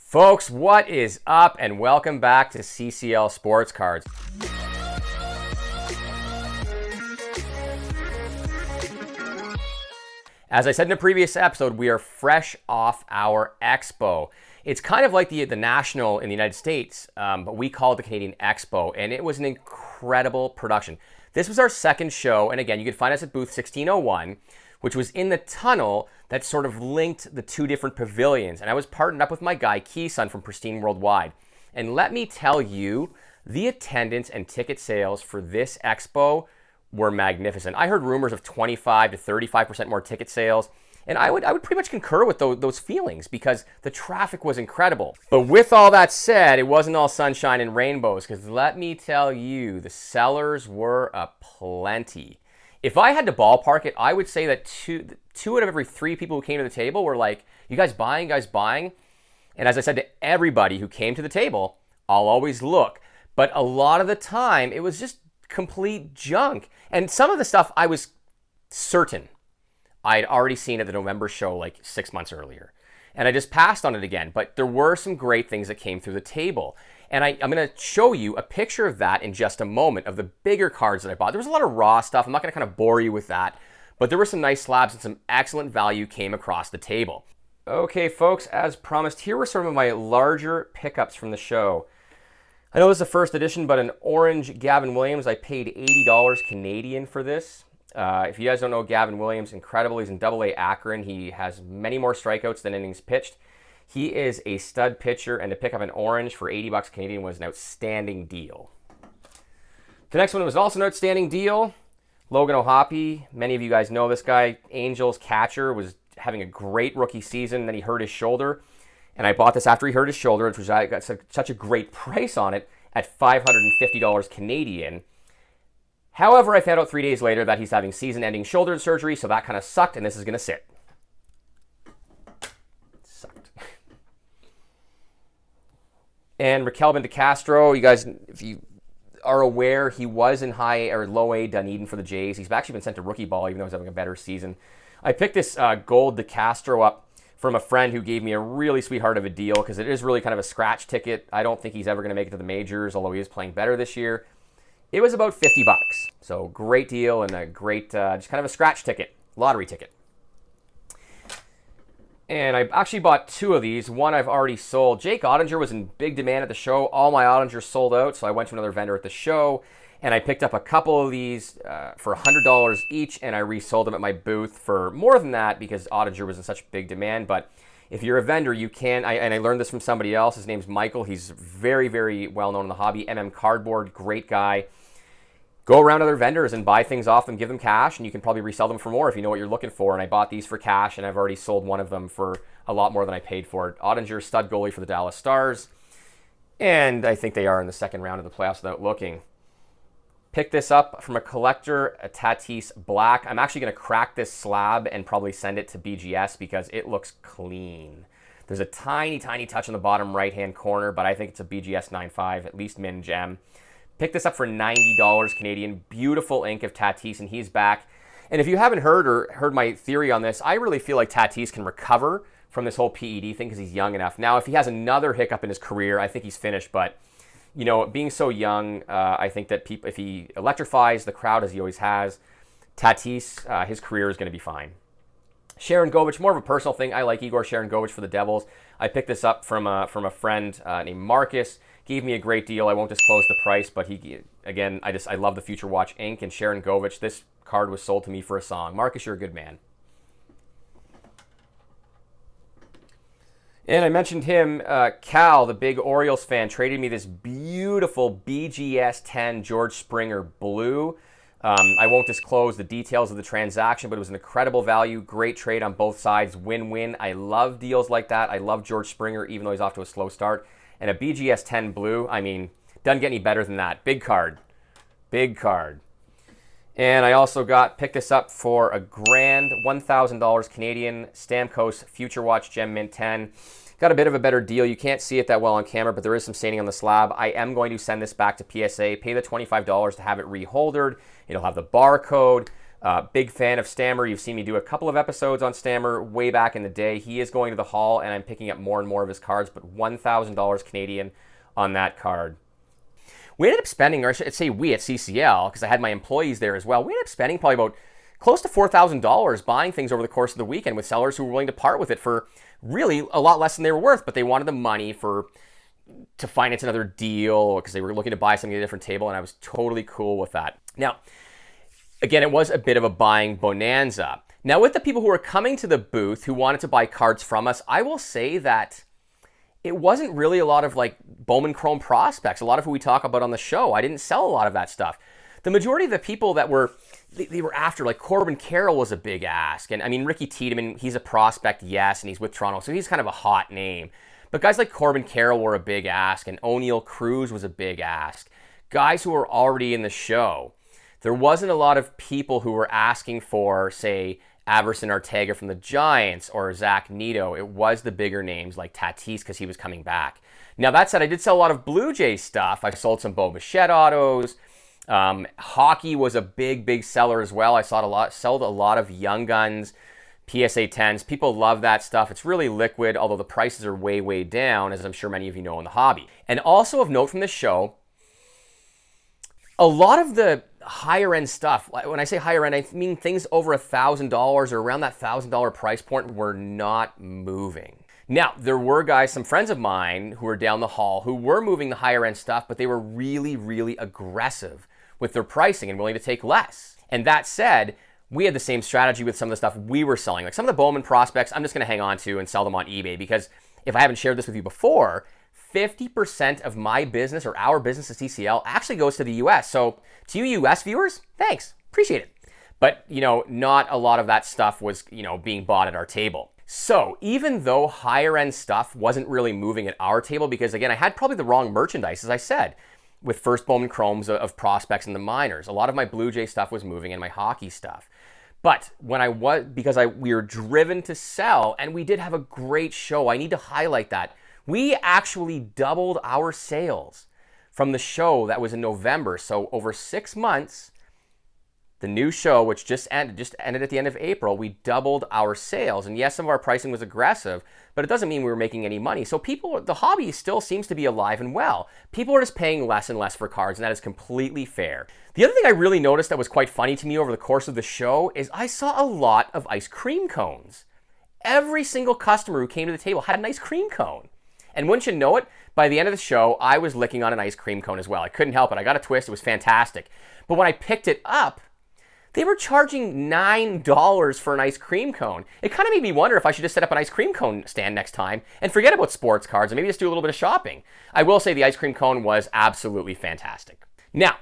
Folks, what is up, and welcome back to CCL Sports Cards. As I said in a previous episode, we are fresh off our expo. It's kind of like the National in the United States, but we call it the Canadian Expo, and it was an incredible production. This was our second show, and again, you can find us at booth 1601, which was in the tunnel that sort of linked the two different pavilions. And I was partnered up with my guy, Keysun from Pristine Worldwide. And let me tell you, the attendance and ticket sales for this expo were magnificent. I heard rumors of 25 to 35% more ticket sales. And I would pretty much concur with those feelings because the traffic was incredible. But with all that said, it wasn't all sunshine and rainbows, because let me tell you, the sellers were aplenty. If I had to ballpark it, I would say that two out of every three people who came to the table were like, you guys buying, you guys buying? And as I said to everybody who came to the table, I'll always look. But a lot of the time, it was just complete junk. And some of the stuff I was certain I'd already seen at the November show like 6 months earlier. And I just passed on it again. But there were some great things that came through the table. And I'm going to show you a picture of that in just a moment, of the bigger cards that I bought. There was a lot of raw stuff. I'm not going to kind of bore you with that. But there were some nice slabs and some excellent value came across the table. Okay, folks, as promised, here were some of my larger pickups from the show. I know this is the first edition, but an orange Gavin Williams, I paid $80 Canadian for this. If you guys don't know Gavin Williams, incredible. He's in AA Akron. He has many more strikeouts than innings pitched. He is a stud pitcher, and to pick up an orange for $80 Canadian was an outstanding deal. The next one was also an outstanding deal. Logan O'Hoppe, many of you guys know this guy. Angels catcher, was having a great rookie season, then he hurt his shoulder. And I bought this after he hurt his shoulder, which was, I got such a great price on it at $550 Canadian. However, I found out 3 days later that he's having season-ending shoulder surgery, so that kind of sucked, and this is going to sit. And Raquelman de Castro, you guys, if you are aware, he was in high or low A Dunedin for the Jays. He's actually been sent to rookie ball, even though he's having a better season. I picked this gold de Castro up from a friend who gave me a really sweetheart of a deal, because it is really kind of a scratch ticket. I don't think he's ever going to make it to the majors, although he is playing better this year. It was about $50. So great deal, and a great, just kind of a scratch ticket, lottery ticket. And I actually bought two of these. One I've already sold. Jake Ottinger was in big demand at the show. All my Ottingers sold out, so I went to another vendor at the show, and I picked up a couple of these for $100 each, and I resold them at my booth for more than that because Ottinger was in such big demand. But if you're a vendor, you can, and I learned this from somebody else. His name's Michael. He's very, very well known in the hobby. Cardboard, great guy. Go around other vendors and buy things off them, give them cash, and you can probably resell them for more if you know what you're looking for. And I bought these for cash, and I've already sold one of them for a lot more than I paid for it. Ottinger, stud goalie for the Dallas Stars, and I think they are in the second round of the playoffs without looking. Picked this up from a collector, a Tatis Black. I'm actually going to crack this slab and probably send it to BGS because it looks clean. There's a tiny, tiny touch in the bottom right-hand corner, but I think it's a BGS 9.5, at least min gem. Picked this up for $90 Canadian. Beautiful ink of Tatis, and he's back. And if you haven't heard my theory on this, I really feel like Tatis can recover from this whole PED thing because he's young enough. Now, if he has another hiccup in his career, I think he's finished. But, you know, being so young, I think that if he electrifies the crowd as he always has, Tatis, his career is going to be fine. Sharon Govich, more of a personal thing. I like Igor Sharon Govich for the Devils. I picked this up from a friend named Marcus. Gave me a great deal. I won't disclose the price, but I love the Future Watch ink and Sharon Govich. This card was sold to me for a song. Marcus, you're a good man. And I mentioned him, Cal, the big Orioles fan, traded me this beautiful BGS 10 George Springer blue. I won't disclose the details of the transaction, but it was an incredible value. Great trade on both sides. Win-win. I love deals like that. I love George Springer, even though he's off to a slow start. And a BGS 10 blue, I mean, doesn't get any better than that. Big card. Big card. And I also picked this up for $1,000 Canadian, Stamkos Future Watch Gem Mint 10. Got a bit of a better deal. You can't see it that well on camera, but there is some staining on the slab. I am going to send this back to PSA, pay the $25 to have it reholdered. It'll have the barcode. Big fan of Stammer. You've seen me do a couple of episodes on Stammer way back in the day. He is going to the hall, and I'm picking up more and more of his cards, but $1,000 Canadian on that card. We ended up spending, or I should say we at CCL, because I had my employees there as well, we ended up spending probably about close to $4,000 buying things over the course of the weekend with sellers who were willing to part with it for really a lot less than they were worth, but they wanted the money to finance another deal because they were looking to buy something at a different table, and I was totally cool with that. Now, again, it was a bit of a buying bonanza. Now, with the people who were coming to the booth who wanted to buy cards from us, I will say that it wasn't really a lot of like Bowman Chrome prospects, a lot of who we talk about on the show. I didn't sell a lot of that stuff. The majority of the people that they were after, like Corbin Carroll was a big ask. And I mean, Ricky Tiedemann, he's a prospect, yes, and he's with Toronto, so he's kind of a hot name. But guys like Corbin Carroll were a big ask, and O'Neill Cruz was a big ask. Guys who were already in the show. There wasn't a lot of people who were asking for, say, Averson Ortega from the Giants or Zach Neto. It was the bigger names like Tatis because he was coming back. Now, that said, I did sell a lot of Blue Jays stuff. I sold some Bo Bichette autos. Hockey was a big seller as well. I sold a lot of Young Guns, PSA 10s. People love that stuff. It's really liquid, although the prices are way down, as I'm sure many of you know in the hobby. And also of note from this show, a lot of the higher end stuff, when I say higher end, I mean things over $1,000 or around that $1,000 price point were not moving. Now, there were guys, some friends of mine who were down the hall who were moving the higher end stuff, but they were really aggressive with their pricing and willing to take less. And that said, we had the same strategy with some of the stuff we were selling. Like some of the Bowman prospects, I'm just going to hang on to and sell them on eBay because if I haven't shared this with you before, 50% of my business or our business at CCL actually goes to the US. So to you US viewers, thanks, appreciate it. But, not a lot of that stuff was, being bought at our table. So even though higher end stuff wasn't really moving at our table, because again, I had probably the wrong merchandise, as I said, with first Bowman Chromes of prospects and the minors. A lot of my Blue Jay stuff was moving and my hockey stuff. But we were driven to sell, and we did have a great show. I need to highlight that. We actually doubled our sales from the show that was in November. So over 6 months, the new show, which just ended at the end of April, we doubled our sales. And yes, some of our pricing was aggressive, but it doesn't mean we were making any money. So the hobby still seems to be alive and well. People are just paying less and less for cards, and that is completely fair. The other thing I really noticed that was quite funny to me over the course of the show is I saw a lot of ice cream cones. Every single customer who came to the table had an ice cream cone. And wouldn't you know it, by the end of the show, I was licking on an ice cream cone as well. I couldn't help it. I got a twist. It was fantastic. But when I picked it up, they were charging $9 for an ice cream cone. It kind of made me wonder if I should just set up an ice cream cone stand next time and forget about sports cards and maybe just do a little bit of shopping. I will say the ice cream cone was absolutely fantastic. Now,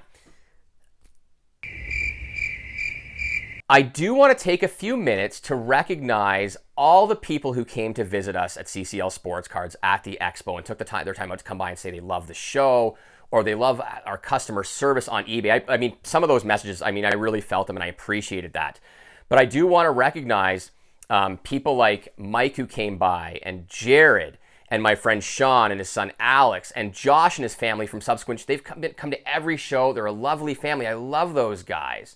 I do want to take a few minutes to recognize all the people who came to visit us at CCL Sports Cards at the Expo and took their time out to come by and say they love the show or they love our customer service on eBay. I mean, some of those messages, I really felt them and I appreciated that. But I do want to recognize people like Mike who came by and Jared and my friend Sean and his son Alex and Josh and his family from Subsequent. They've come to every show. They're a lovely family. I love those guys.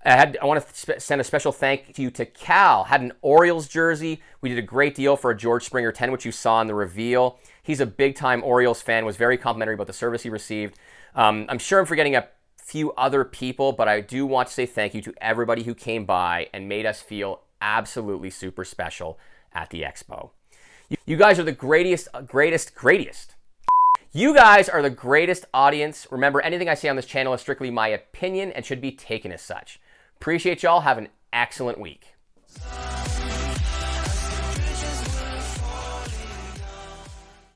I want to send a special thank you to Cal. Had an Orioles jersey. We did a great deal for a George Springer 10, which you saw in the reveal. He's a big-time Orioles fan, was very complimentary about the service he received. I'm sure I'm forgetting a few other people, but I do want to say thank you to everybody who came by and made us feel absolutely super special at the Expo. You guys are the greatest. You guys are the greatest audience. Remember, anything I say on this channel is strictly my opinion and should be taken as such. Appreciate y'all. Have an excellent week.